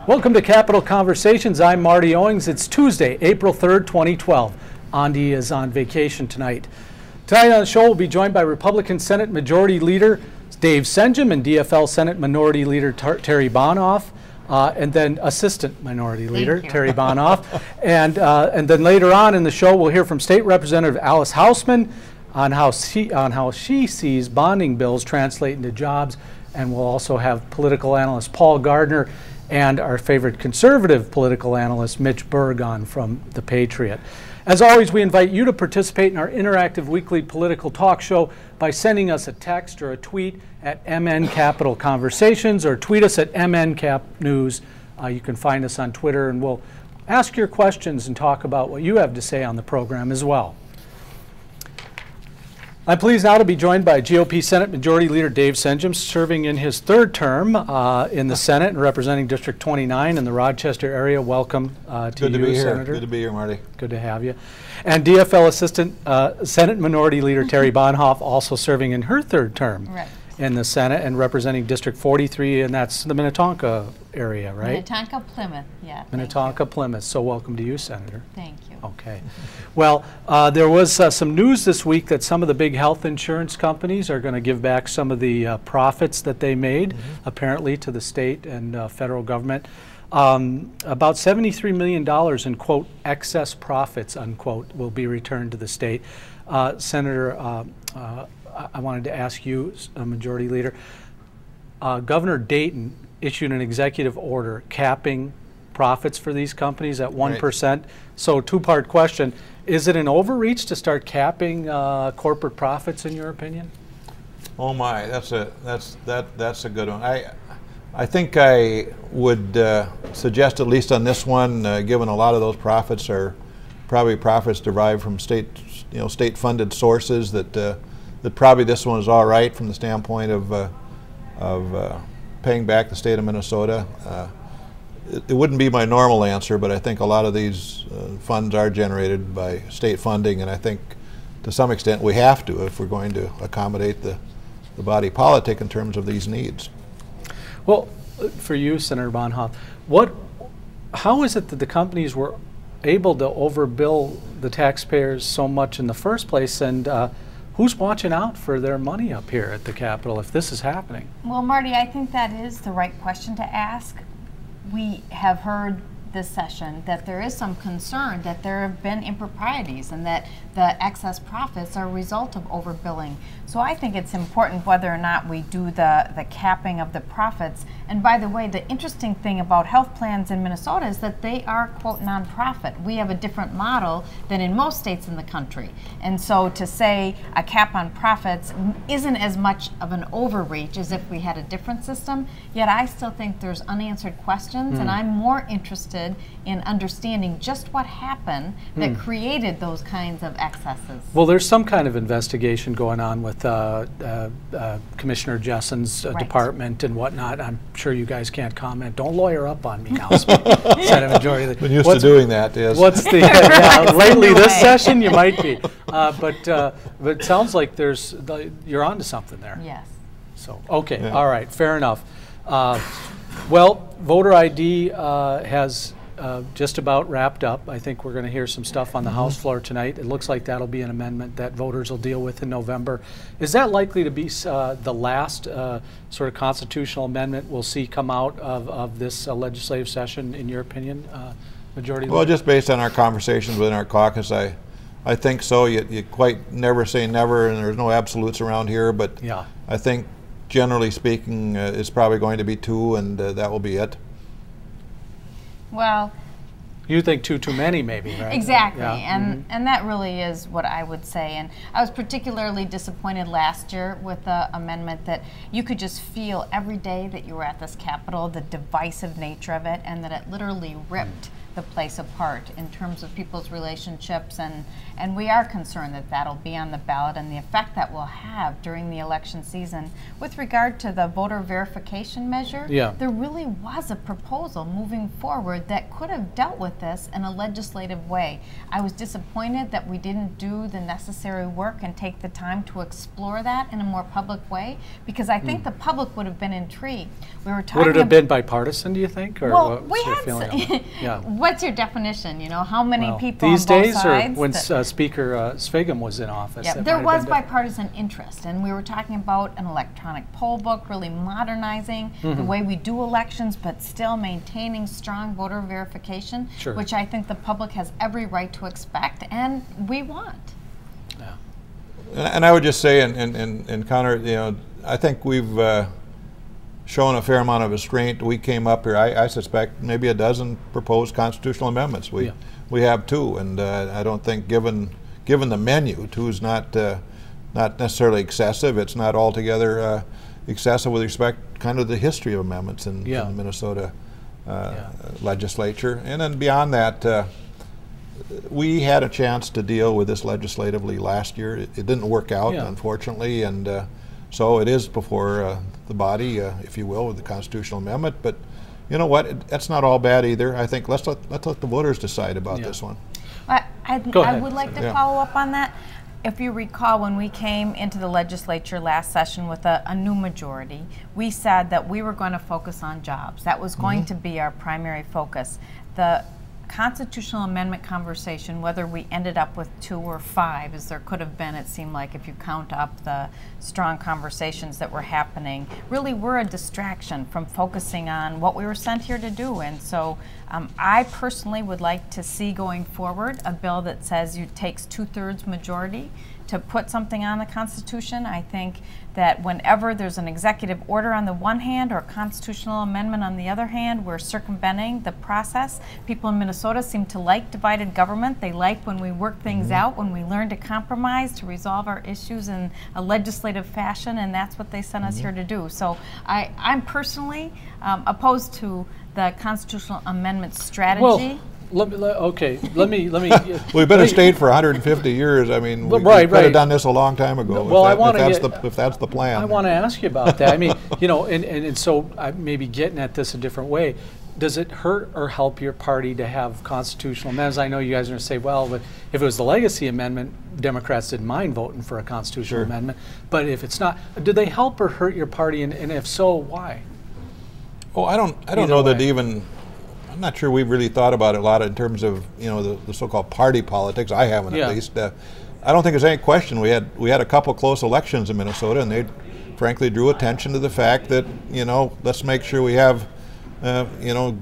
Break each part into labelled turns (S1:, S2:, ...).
S1: Welcome to Capital Conversations. I'm Marty Owings. It's Tuesday, April 3rd, 2012. Andy is on vacation tonight. Tonight on the show, we'll be joined by Republican Senate Majority Leader Dave Senjem and DFL Senate Minority Leader Terri Bonoff, and then Assistant Minority Leader Terri Bonoff. And then later on in the show, we'll hear from State Representative Alice Hausman on how she sees bonding bills translate into jobs. And we'll also have political analyst Paul Gardner and our favorite conservative political analyst, Mitch Berg, on from The Patriot. As always, we invite you to participate in our interactive weekly political talk show by sending us a text or a tweet at MN Capital Conversations, or tweet us at MNCap News. You can find us on Twitter, and we'll ask your questions and talk about what you have to say on the program as well. I'm pleased now to be joined by GOP Senate Majority Leader Dave Senjem, serving in his third term in the Senate and representing District 29 in the Rochester area. Welcome to
S2: Good to
S1: you,
S2: be here.
S1: Senator.
S2: Good to be here, Marty.
S1: Good to have you. And DFL Assistant Senate Minority Leader Terri Bonoff, also serving in her third term in the Senate and representing District 43, and that's the Minnetonka area, right?
S3: Minnetonka, Plymouth, yeah.
S1: Minnetonka, Plymouth. So welcome to you, Senator.
S3: Thank you.
S1: Okay. Well, there was some news this week that some of the big health insurance companies are going to give back some of the profits that they made, apparently, to the state and federal government. About $73 million in, quote, excess profits, unquote, will be returned to the state. Senator, I wanted to ask you, Majority Leader, Governor Dayton issued an executive order capping profits for these companies at 1%. Right. So two-part question. Is it an overreach to start capping corporate profits, in your opinion?
S2: Oh my, that's a good one. I think I would suggest, at least on this one, given a lot of those profits are probably profits derived from state-funded sources, that probably this one is all right from the standpoint of paying back the state of Minnesota. It wouldn't be my normal answer, but I think a lot of these funds are generated by state funding, and I think to some extent we have to if we're going to accommodate the body politic in terms of these needs.
S1: Well, for you, Senator Bonoff, how is it that the companies were able to overbill the taxpayers so much in the first place, and who's watching out for their money up here at the Capitol if this is happening?
S3: Well, Marty, I think that is the right question to ask. We have heard this session that there is some concern that there have been improprieties and that the excess profits are a result of overbilling. So I think it's important whether or not we do the capping of the profits. And by the way, the interesting thing about health plans in Minnesota is that they are, quote, nonprofit. We have a different model than in most states in the country. And so to say a cap on profits isn't as much of an overreach as if we had a different system, yet I still think there's unanswered questions, and I'm more interested in understanding just what happened that created those kinds of excesses.
S1: Well, there's some kind of investigation going on with Commissioner Jessen's department and whatnot. I'm sure you guys can't comment. Don't lawyer up on me now, Senate Majority.
S2: Been used to doing that, yes.
S1: What's the lately this session you might be, but it sounds like you're onto something there.
S3: Yes.
S1: So okay, all right, fair enough. Well, voter ID has just about wrapped up. I think we're going to hear some stuff on the House floor tonight. It looks like that'll be an amendment that voters will deal with in November. Is that likely to be the last sort of constitutional amendment we'll see come out of this legislative session, in your opinion, Majority Leader?
S2: Well, just based on our conversations within our caucus, I think so. You quite never say never, and there's no absolutes around here, but yeah. I think generally speaking, it's probably going to be 2, and that will be it.
S3: Well,
S1: you think too many, maybe, right?
S3: Exactly,
S1: yeah.
S3: and that really is what I would say. And I was particularly disappointed last year with the amendment that you could just feel every day that you were at this Capitol the divisive nature of it, and that it literally ripped the plays a part in terms of people's relationships, and we are concerned that that'll be on the ballot and the effect that will have during the election season. With regard to the voter verification measure, there really was a proposal moving forward that could have dealt with this in a legislative way. I was disappointed that we didn't do the necessary work and take the time to explore that in a more public way, because I think the public would have been intrigued. We were talking.
S1: Would it have been bipartisan, do you think? Or
S3: well,
S1: what's your feeling on that? Yeah.
S3: What's your definition? You know, how many people
S1: these
S3: on both
S1: days,
S3: sides?
S1: or when Speaker Senjem was in office?
S3: Yeah, there was bipartisan interest, and we were talking about an electronic poll book, really modernizing the way we do elections, but still maintaining strong voter verification, which I think the public has every right to expect, and we want.
S2: Yeah. And I would just say, in counter, you know, I think we've shown a fair amount of restraint. We came up here, I suspect, maybe a dozen proposed constitutional amendments. We have two, and I don't think, given the menu, two is not necessarily excessive. It's not altogether excessive with respect kind of the history of amendments in the Minnesota legislature. And then beyond that, we had a chance to deal with this legislatively last year. It didn't work out, unfortunately, and so it is before the body, if you will, with the constitutional amendment. But you know what? That's not all bad either. I think let's let the voters decide about this one.
S3: I would like to follow up on that. If you recall, when we came into the legislature last session with a new majority, we said that we were going to focus on jobs. That was going to be our primary focus. The constitutional amendment conversation, whether we ended up with 2 or 5, as there could have been, it seemed like, if you count up the strong conversations that were happening, really were a distraction from focusing on what we were sent here to do. And so I personally would like to see going forward a bill that says it takes 2/3 majority to put something on the Constitution. I think that whenever there's an executive order on the one hand or a constitutional amendment on the other hand, we're circumventing the process. People in Minnesota seem to like divided government. They like when we work things out, when we learn to compromise to resolve our issues in a legislative fashion, and that's what they sent us here to do. So I'm personally opposed to the constitutional amendment strategy.
S2: We've been a state for 150 years. I mean, we could have done this a long time ago.
S1: Well,
S2: if that's the plan.
S1: I want to ask you about that. I mean, you know, and so I may be getting at this a different way. Does it hurt or help your party to have constitutional amendments? I know you guys are going to say, well, but if it was the legacy amendment, Democrats didn't mind voting for a constitutional amendment. But if it's not, do they help or hurt your party? And if so, why?
S2: Oh, I don't know that even. I'm not sure we've really thought about it a lot in terms of, you know, the so-called party politics. I haven't, at least. I don't think there's any question. We had a couple close elections in Minnesota, and they frankly drew attention to the fact that, you know, let's make sure we have, you know,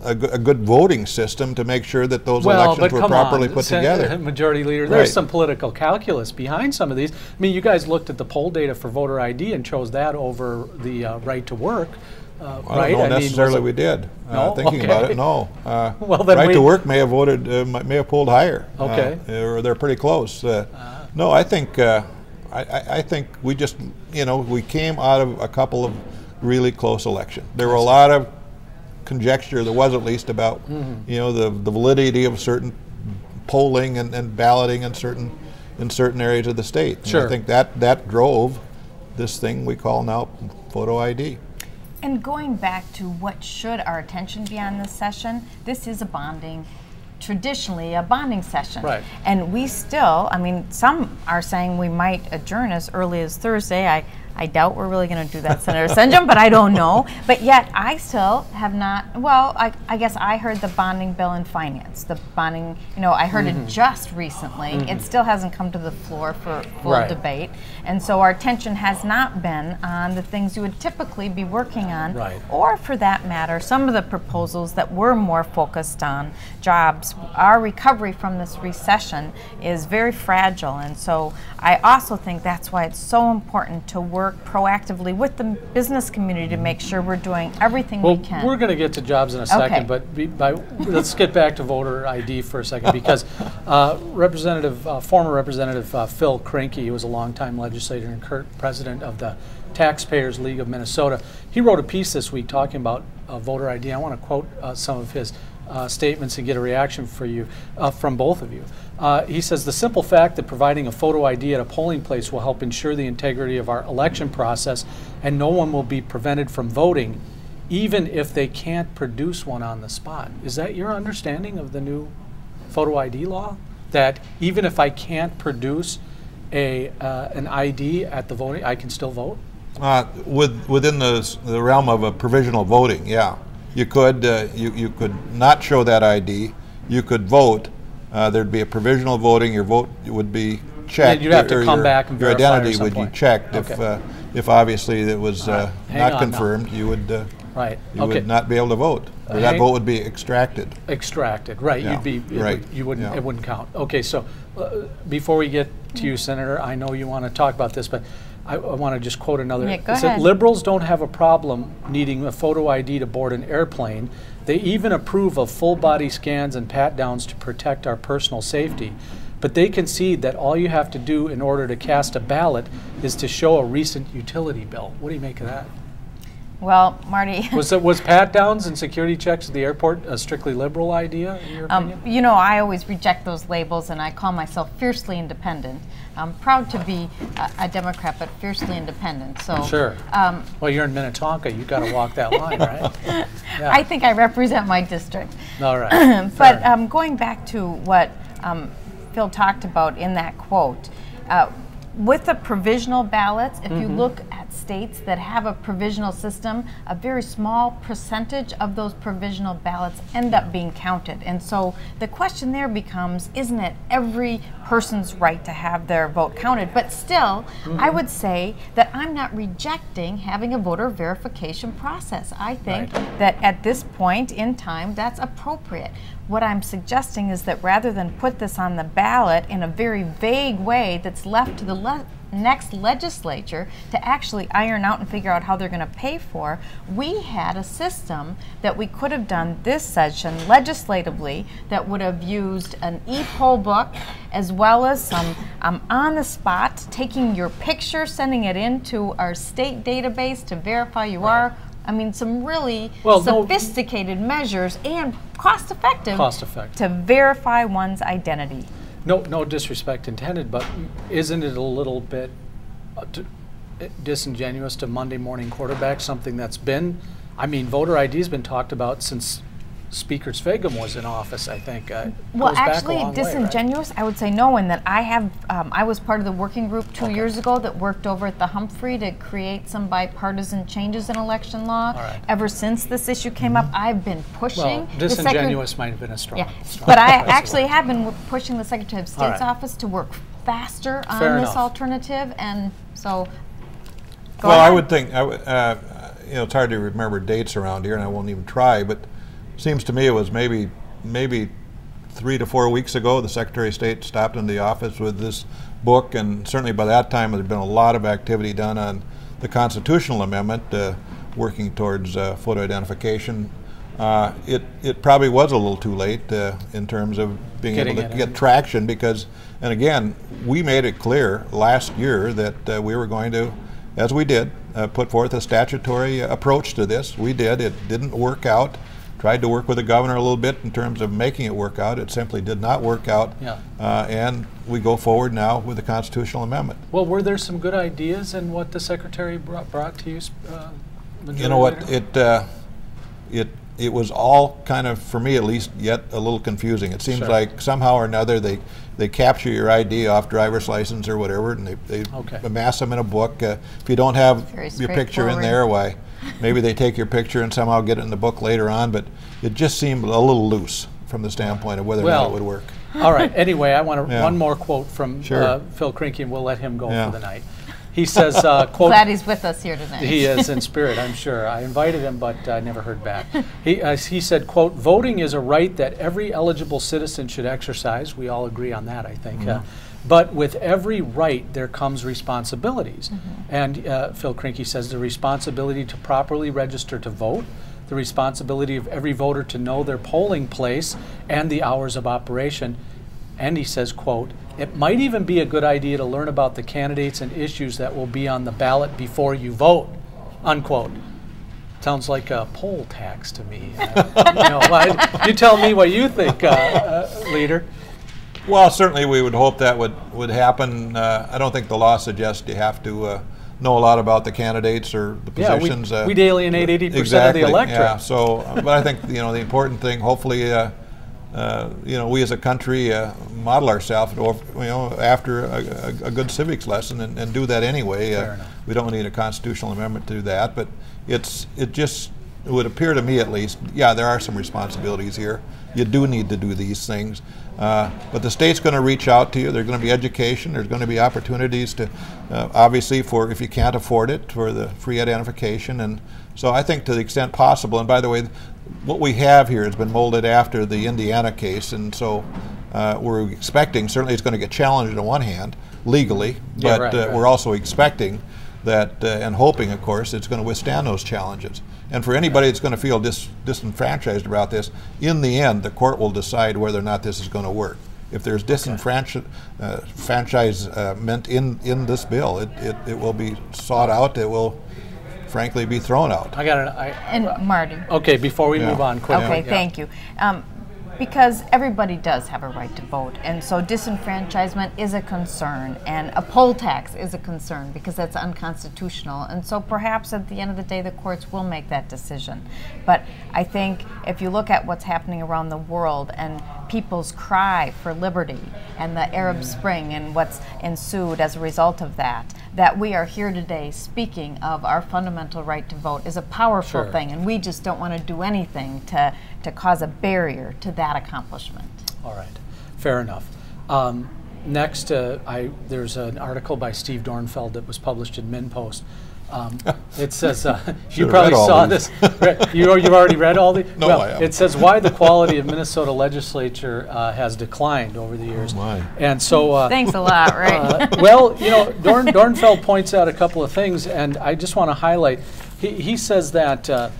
S2: a good voting system to make sure that those elections were properly put together.
S1: Majority Leader, there's some political calculus behind some of these. I mean, you guys looked at the poll data for voter ID and chose that over the right to work.
S2: I don't know necessarily we did.
S1: No?
S2: Thinking about it, no.
S1: Well, then
S2: right to work may have voted, may have pulled higher.
S1: Okay.
S2: Or they're pretty close. No, I think I think we just, you know, we came out of a couple of really close elections. There were a lot of conjecture, there was at least, about you know, the validity of certain polling and balloting in certain areas of the state. And I think that drove this thing we call now photo ID.
S3: And going back to what should our attention be on this session, this is traditionally a bonding session.
S1: Right.
S3: And we still, I mein, some are saying we might adjourn as early as Thursday. I doubt we're really going to do that, Senator Senjem, but I don't know. But yet I still have not, well, I guess I heard the bonding bill in finance. The bonding, you know, I heard it just recently. It still hasn't come to the floor for full debate. And so our attention has not been on the things you would typically be working on, or for that matter, some of the proposals that were more focused on jobs. Our recovery from this recession is very fragile, and so I also think that's why it's so important to work proactively with the business community to make sure we're doing everything we can.
S1: We're going to get to jobs in a second, but let's get back to voter ID for a second, because former Representative Phil Kranke, who was a longtime legislator and current president of the Taxpayers League of Minnesota, he wrote a piece this week talking about voter ID. I want to quote some of his statements and get a reaction for you from both of you. He says, the simple fact that providing a photo ID at a polling place will help ensure the integrity of our election process, and no one will be prevented from voting even if they can't produce one on the spot. Is that your understanding of the new photo ID law? That even if I can't produce an ID at the voting, I can still vote?
S2: Within the realm of a provisional voting, yeah. You could you could not show that ID. You could vote. There'd be a provisional voting. Your vote would be checked.
S1: And you'd have to come back and
S2: your
S1: verify
S2: identity would be checked.
S1: Okay.
S2: If obviously it was
S1: Hang
S2: not
S1: on
S2: confirmed, you would
S1: right.
S2: you would not be able to vote. Or that vote would be extracted.
S1: Extracted, right?
S2: Yeah.
S1: You'd be
S2: right.
S1: You wouldn't.
S2: Yeah.
S1: It wouldn't count. Okay, so before we get to you, Senator, I know you want to talk about this, but I want to just quote another.
S3: Yeah, go
S1: It said,
S3: ahead.
S1: liberals don't have a problem needing a photo ID to board an airplane. They even approve of full body scans and pat downs to protect our personal safety. But they concede that all you have to do in order to cast a ballot is to show a recent utility bill. What do you make of that?
S3: Well, Marty.
S1: Was pat downs and security checks at the airport a strictly liberal idea, in your opinion?
S3: You know, I always reject those labels, and I call myself fiercely independent. I'm proud to be a Democrat, but fiercely independent. So
S1: sure. Well, you're in Minnetonka. You got to walk that line, right? Yeah.
S3: I think I represent my district.
S1: All right.
S3: But going back to what Phil talked about in that quote, with the provisional ballots, if you look at states that have a provisional system, a very small percentage of those provisional ballots end up being counted. And so the question there becomes, isn't it every person's right to have their vote counted? But still, I would say that I'm not rejecting having a voter verification process. I think that at this point in time, that's appropriate. What I'm suggesting is that rather than put this on the ballot in a very vague way that's left to the next legislature to actually iron out and figure out how they're going to pay for, we had a system that we could have done this session legislatively that would have used an e-poll book as well as some on the spot, taking your picture, sending it into our state database to verify you are. I mean, some really sophisticated measures and cost-effective to verify one's identity.
S1: No disrespect intended, but isn't it a little bit disingenuous to Monday morning quarterback something that's been, I mean, voter ID has been talked about since Speaker Svegum was in office, I think.
S3: Well, actually, disingenuous, right? I would say no, and that I was part of the working group 2 years ago that worked over at the Humphrey to create some bipartisan changes in election law.
S1: Right.
S3: Ever since this issue came up, I've been pushing.
S1: Well, disingenuous might have been a strong
S3: but I actually have been pushing the Secretary of State's office to work faster on this alternative, and so go ahead.
S2: I would think, it's hard to remember dates around here, and I won't even try, but seems to me it was maybe 3 to 4 weeks ago the Secretary of State stopped in the office with this book, and certainly by that time there had been a lot of activity done on the constitutional amendment working towards photo identification. It probably was a little too late in terms of being able to get traction because, and again, we made it clear last year that we were going to, as we did, put forth a statutory approach to this. We did. It didn't work out. Tried to work with the governor a little bit in terms of making it work out. It simply did not work out.
S1: Yeah.
S2: And we go forward now with the constitutional amendment.
S1: Well, were there some good ideas in what the Secretary brought to you?
S2: You know what? It was all kind of, for me at least, yet a little confusing. It seems like somehow or another they capture your ID off driver's license or whatever, and they amass them in a book. If you don't have your picture in there, why? Maybe they take your picture and somehow get it in the book later on, but it just seemed a little loose from the standpoint of whether or not it would work.
S1: All right. Anyway, I want one more quote from Phil Krinke, and we'll let him go for the night. He says, quote,
S3: glad he's with us here tonight.
S1: He is in spirit, I'm sure. I invited him, but I never heard back. He said, quote, voting is a right that every eligible citizen should exercise. We all agree on that, I think. But with every right, there comes responsibilities. And Phil Krinke says the responsibility to properly register to vote, the responsibility of every voter to know their polling place and the hours of operation. And he says, quote, it might even be a good idea to learn about the candidates and issues that will be on the ballot before you vote, unquote. Sounds like a poll tax to me. You tell me what you think, Leader.
S2: Well, certainly we would hope that would happen. I don't think the law suggests you have to know a lot about the candidates or the positions.
S1: Yeah, we'd alienate 80%
S2: exactly,
S1: of the electorate.
S2: Yeah, so, but I think the important thing, hopefully, we as a country model ourselves, after a good civics lesson and do that anyway. We don't need a constitutional amendment to do that, but it would appear to me at least, yeah, there are some responsibilities here. You do need to do these things. But the state's going to reach out to you. There's going to be education. There's going to be opportunities to, obviously, for if you can't afford it, for the free identification. And so I think to the extent possible, and by the way, what we have here has been molded after the Indiana case, and so we're expecting, certainly it's going to get challenged on one hand, legally, but we're also expecting that, and hoping, of course, it's going to withstand those challenges. And for anybody that's going to feel disenfranchised about this, in the end, the court will decide whether or not this is going to work. If there's disenfranchisement in this bill, it will be sought out. It will, frankly, be thrown out.
S3: And Marty.
S1: Okay, before we move on, quickly.
S3: Okay, thank you. Because everybody does have a right to vote, and so disenfranchisement is a concern, and a poll tax is a concern because that's unconstitutional, and so perhaps at the end of the day the courts will make that decision. But I think if you look at what's happening around the world and people's cry for liberty and the Arab Spring and what's ensued as a result of that we are here today speaking of our fundamental right to vote is a powerful thing, and we just don't want to do anything to cause a barrier to that accomplishment.
S1: All right, fair enough. Next, there's an article by Steve Dornfeld that was published in MinPost. It says, you probably saw this. You've already read all these?
S2: No, I haven't.
S1: It says why the quality of Minnesota legislature has declined over the years.
S2: Oh my.
S1: And so,
S3: thanks a lot, right?
S1: Well, Dornfeld points out a couple of things, and I just want to highlight. He says that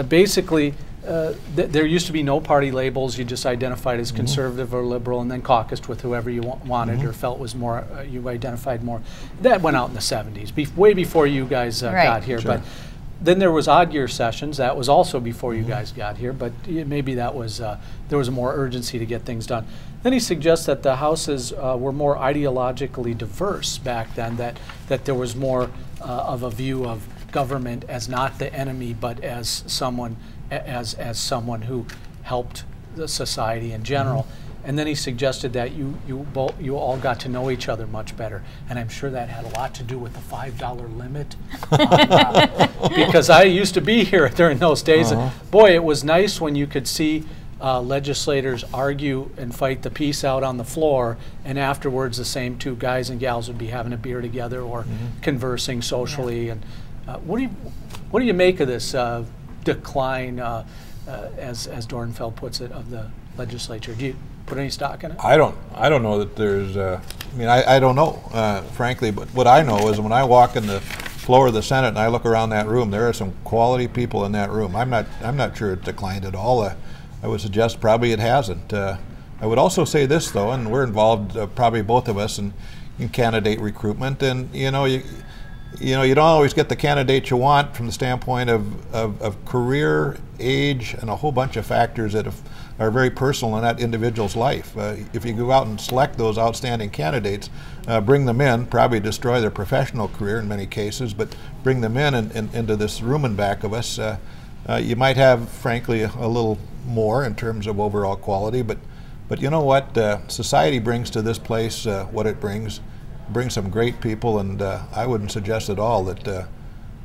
S1: basically, there used to be no party labels. You just identified as conservative or liberal, and then caucused with whoever you wanted or felt was more, you identified more. That went out in the 70s, way before you guys got here. But then there was odd year sessions. That was also before you guys got here, but maybe that was there was more urgency to get things done. Then he suggests that the houses were more ideologically diverse back then, that there was more of a view of government as not the enemy, but as someone who helped the society in general. And then he suggested that you all got to know each other much better, and I'm sure that had a lot to do with the $5 limit. Because I used to be here during those days, and boy, it was nice when you could see legislators argue and fight the peace out on the floor, and afterwards the same two guys and gals would be having a beer together or conversing socially. And what do you make of this decline, as Dornfeld puts it, of the legislature? Do you put any stock in it?
S2: I don't know that there's. I don't know, frankly. But what I know is when I walk in the floor of the Senate and I look around that room, there are some quality people in that room. I'm not sure it declined at all. I would suggest probably it hasn't. I would also say this though, and we're involved, probably both of us, in candidate recruitment, and you don't always get the candidate you want from the standpoint of career, age, and a whole bunch of factors that are very personal in that individual's life. If you go out and select those outstanding candidates, bring them in, probably destroy their professional career in many cases, but bring them in and into this room in back of us, you might have, frankly, a little more in terms of overall quality, but you know what? Society brings to this place what it brings some great people, and I wouldn't suggest at all that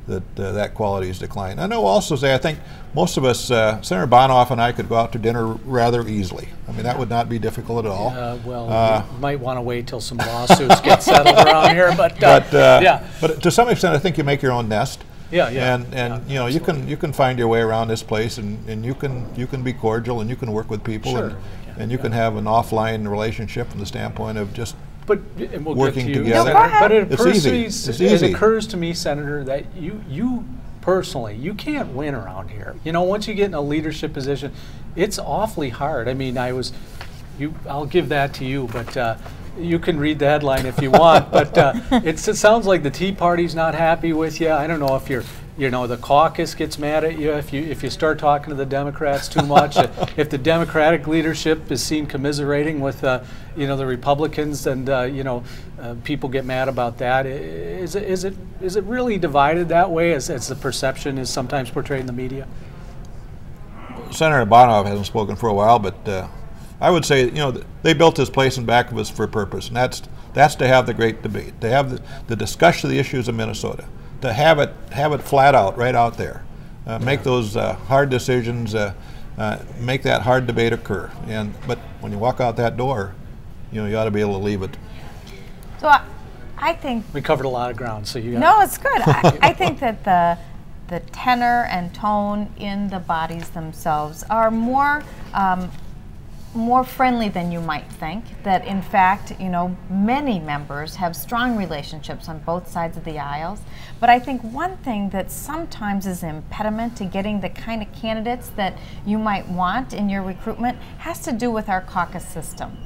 S2: that quality has declined. I know also say I think most of us, Senator Bonoff and I, could go out to dinner rather easily. I mean, that would not be difficult at all.
S1: You might want to wait till some lawsuits get settled around here, but
S2: to some extent, I think you make your own nest.
S1: And
S2: you can find your way around this place, and you can be cordial, and you can work with people, and you can have an offline relationship from the standpoint of just working together.
S1: But it
S2: easy.
S1: occurs to me, Senator, that you personally, you can't win around here. Once you get in a leadership position, it's awfully hard. I mean, I'll give that to you, but you can read the headline if you want. But it sounds like the Tea Party's not happy with you. I don't know if You know, the caucus gets mad at you if you start talking to the Democrats too much. If the Democratic leadership is seen commiserating with you know, the Republicans, and you know, people get mad about that. Is it really divided that way as the perception is sometimes portrayed in the media?
S2: Senator Bonoff hasn't spoken for a while, but I would say, you know, they built this place in back of us for a purpose, and that's to have the great debate, to have the discussion of the issues of Minnesota, to have it flat out, right out there, make those hard decisions, make that hard debate occur. But when you walk out that door, you know, you ought to be able to leave it.
S3: So I think
S1: we covered a lot of ground, so you got
S3: no, it's good. I think that the tenor and tone in the bodies themselves are more friendly than you might think. That in fact, you know, many members have strong relationships on both sides of the aisles. But I think one thing that sometimes is an impediment to getting the kind of candidates that you might want in your recruitment has to do with our caucus system.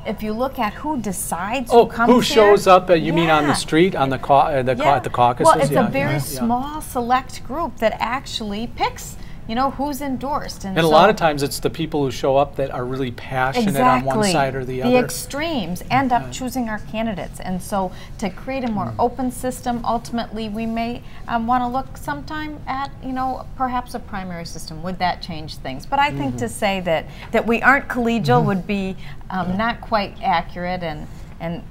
S3: If you look at who decides who comes
S1: who shows
S3: here,
S1: up, you mean on the street, on the the caucuses?
S3: Well, it's a very small, select group that actually picks, you know, who's endorsed.
S1: And a lot of times it's the people who show up that are really passionate on one side or the other.
S3: The extremes end up choosing our candidates. And so to create a more open system, ultimately we may want to look sometime at, you know, perhaps a primary system. Would that change things? But I think to say that we aren't collegial would be not quite accurate, and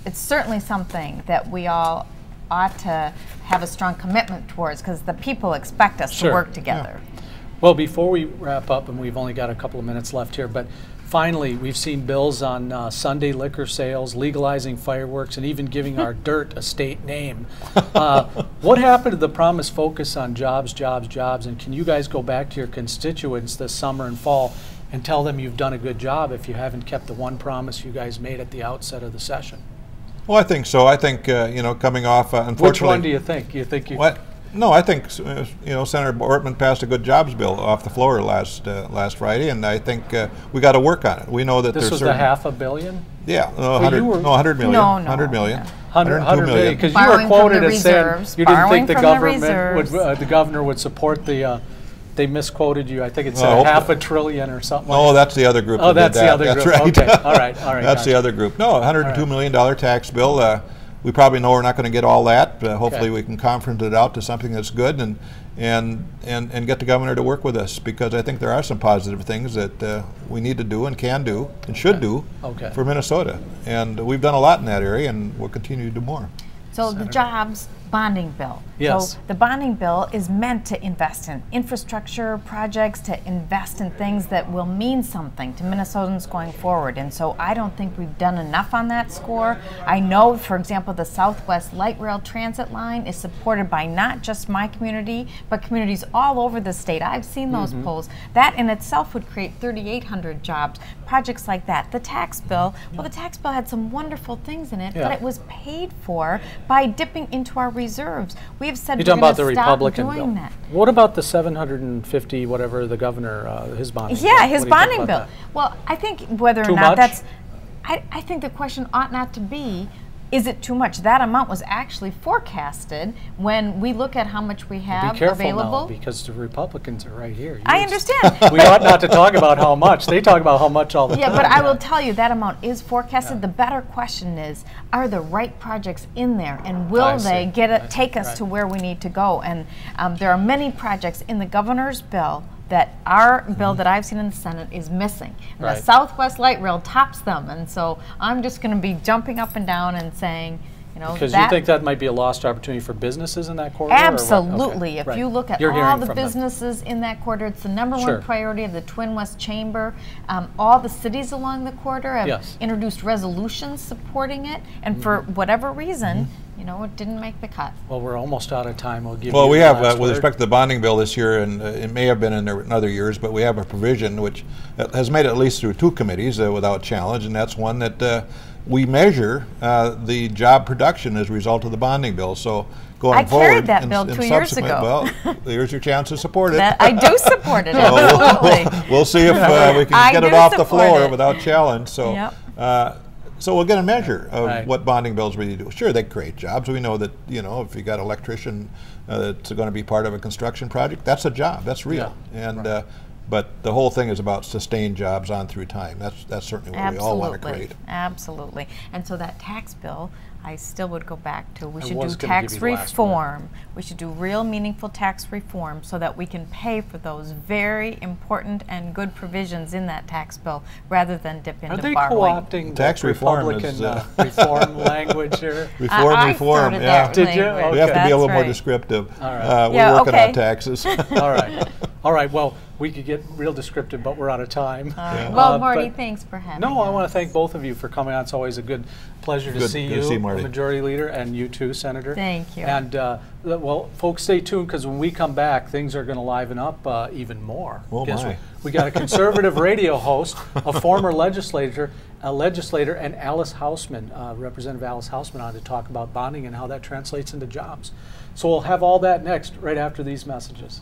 S3: it's certainly something that we all ought to have a strong commitment towards, because the people expect us to work together.
S1: Yeah. Well, before we wrap up, and we've only got a couple of minutes left here, but finally, we've seen bills on Sunday liquor sales, legalizing fireworks, and even giving our dirt a state name. What happened to the promised focus on jobs, jobs, jobs? And can you guys go back to your constituents this summer and fall and tell them you've done a good job if you haven't kept the one promise you guys made at the outset of the session?
S2: Well, I think so. I think you know, coming off, unfortunately.
S1: Which one do you think? You think you?
S2: What? No, I think you know, Senator Bortman passed a good jobs bill off the floor last Friday, and I think we got to work on it. We know that
S1: this was the $500 million.
S2: Yeah, 100 million.
S3: No,
S2: 100 million.
S1: 100 million, because you were quoted as saying you didn't think the governor would support the. They misquoted you. I think it said $500 billion or something.
S2: No, that's the other group.
S1: Oh, that's the other group.
S2: Right.
S1: Okay, all right.
S2: That's the other group. No, $102 million tax bill. We probably know we're not going to get all that. Hopefully, we can conference it out to something that's good and get the governor to work with us, because I think there are some positive things that we need to do and can do and should do for Minnesota. And we've done a lot in that area, and we'll continue to do more.
S3: So the jobs bonding bill.
S1: Yes.
S3: So the bonding bill is meant to invest in infrastructure projects, to invest in things that will mean something to Minnesotans going forward. And so I don't think we've done enough on that score. I know, for example, the Southwest Light Rail Transit line is supported by not just my community, but communities all over the state. I've seen those polls. That in itself would create 3,800 jobs. Projects like that. The tax bill, well, the tax bill had some wonderful things in it, but it was paid for by dipping into our reserves. We have said we're going to stop doing that.
S1: What about the 750, whatever the governor, his bonding bill?
S3: Yeah, his bonding bill. Well, I think whether or not that's, I think the question ought not to be, is it too much? That amount was actually forecasted when we look at how much we have
S1: be careful
S3: available.
S1: Now, because the Republicans are right here.
S3: I understand.
S1: We ought not to talk about how much. They talk about how much all the time.
S3: Yeah, but I will tell you that amount is forecasted. The better question is, are the right projects in there, and will they take us to where we need to go? And there are many projects in the governor's bill that our bill that I've seen in the Senate is missing. And the Southwest Light Rail tops them, and so I'm just going to be jumping up and down and saying, you know,
S1: because you think that might be a lost opportunity for businesses in that corridor?
S3: Absolutely. If you look at all the businesses in that corridor, it's the #1 priority of the Twin West Chamber. All the cities along the corridor have introduced resolutions supporting it, and for whatever reason, you know, it didn't make the cut.
S1: Well, we're almost out of time. We'll give
S2: well,
S1: you
S2: we
S1: the
S2: have,
S1: last
S2: with
S1: word.
S2: respect to the bonding bill this year, and it may have been in there in other years, but we have a provision which has made it at least through 2 committees without challenge, and that's one that we measure the job production as a result of the bonding bill. So going forward,
S3: I carried that bill 2 years ago.
S2: Well, here's your chance to support it.
S3: I do support it, absolutely.
S2: We'll see if we can get it off the floor without challenge. So So we'll get a measure of
S1: Right.
S2: what bonding bills really do. Sure, they create jobs. We know that, you know, if you got an electrician that's going to be part of a construction project, that's a job. That's real.
S1: Yeah.
S2: And but the whole thing is about sustained jobs on through time. That's certainly what we all want to create.
S3: Absolutely. And so that tax bill, I still would go back to, we
S1: I
S3: should
S1: was
S3: do
S1: gonna
S3: tax
S1: give you the last
S3: reform. We should do real meaningful tax reform so that we can pay for those very important and good provisions in that tax bill rather than dip into
S1: Are they
S3: borrowing.
S1: co-opting
S2: Tax
S1: the
S2: reform
S1: Republican
S2: is,
S1: reform language here?
S3: I
S2: Reform,
S3: started
S2: yeah.
S3: that
S1: Did you?
S3: language.
S2: We have to be a
S3: That's
S2: little more
S3: right.
S2: descriptive.
S1: All right.
S2: We're
S3: Yeah,
S2: working
S3: okay.
S2: on taxes.
S1: All right. All right. Well, we could get real descriptive, but we're out of time.
S3: Well, Marty,
S1: but-
S3: thanks for having
S1: No, I
S3: us.
S1: want to thank both of you for coming on. It's always a good pleasure to
S2: Good-
S1: see
S2: good
S1: you,
S2: to see Marty.
S1: Majority Leader, and you too, Senator.
S3: Thank you.
S1: And well, folks, stay tuned because when we come back, things are going to liven up even more.
S2: Oh,
S1: Guess
S2: my.
S1: what? We got a conservative radio host, a former legislator, and Alice Hausman, Representative Alice Hausman, on to talk about bonding and how that translates into jobs. So we'll have all that next, right after these messages.